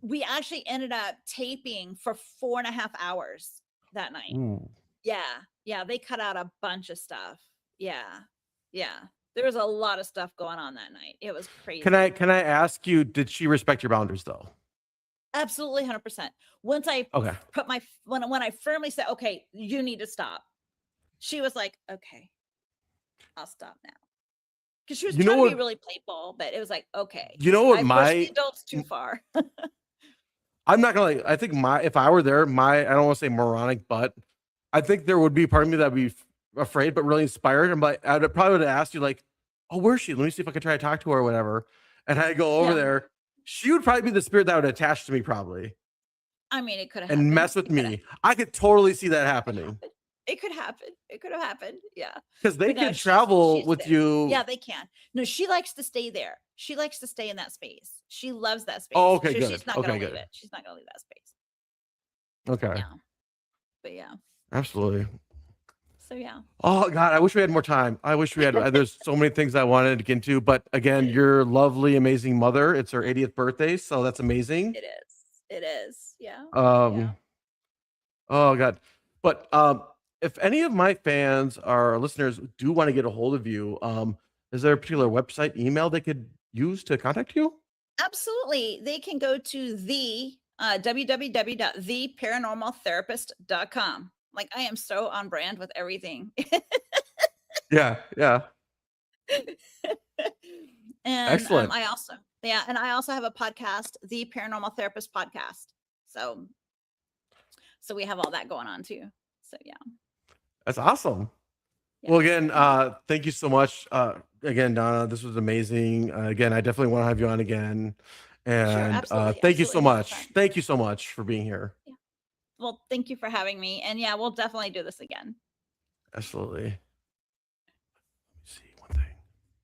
we actually ended up taping for 4.5 hours that night. Ooh. Yeah, they cut out a bunch of stuff. Yeah. There was a lot of stuff going on that night. It was crazy. Can I ask you, did she respect your boundaries though? Absolutely, 100%. Once I put when I firmly said, okay, you need to stop, she was like, okay, I'll stop now. Because she was trying to be really playful, but it was like, okay. You know what? I pushed the adults too far. I'm not gonna I think if I were there, I don't want to say moronic, but I think there would be part of me that would be afraid, but really inspired. And I'd probably would have asked you like, oh, where's she? Let me see if I can try to talk to her or whatever. And I go over there. She would probably be the spirit that would attach to me probably. I mean, it could have and mess with me. I could totally see that happening. It could happen. It could have happened. Yeah. Because they can travel with you. Yeah, they can. No, she likes to stay there. She likes to stay in that space. She loves that space. Oh, okay, good. She's not going to leave it. She's not going to leave that space. Okay. Yeah. But yeah. Absolutely. So yeah. Oh God, I wish we had more time. I wish we had. There's so many things I wanted to get into, but again, your lovely, amazing mother. It's her 80th birthday, so that's amazing. It is. It is. Yeah. Oh God, but if any of my fans or listeners do want to get a hold of you, is there a particular website, email they could use to contact you? Absolutely. They can go to www.theparanormaltherapist.com. Like I am so on brand with everything. Yeah. And excellent. I also have a podcast, the Paranormal Therapist Podcast. So we have all that going on too. So yeah. That's awesome. Yeah. Well, again, thank you so much. Again, Donna, this was amazing. Again, I definitely want to have you on again. And sure, thank you so much. Thank you so much for being here. Yeah. Well, thank you for having me. And yeah, we'll definitely do this again. Absolutely.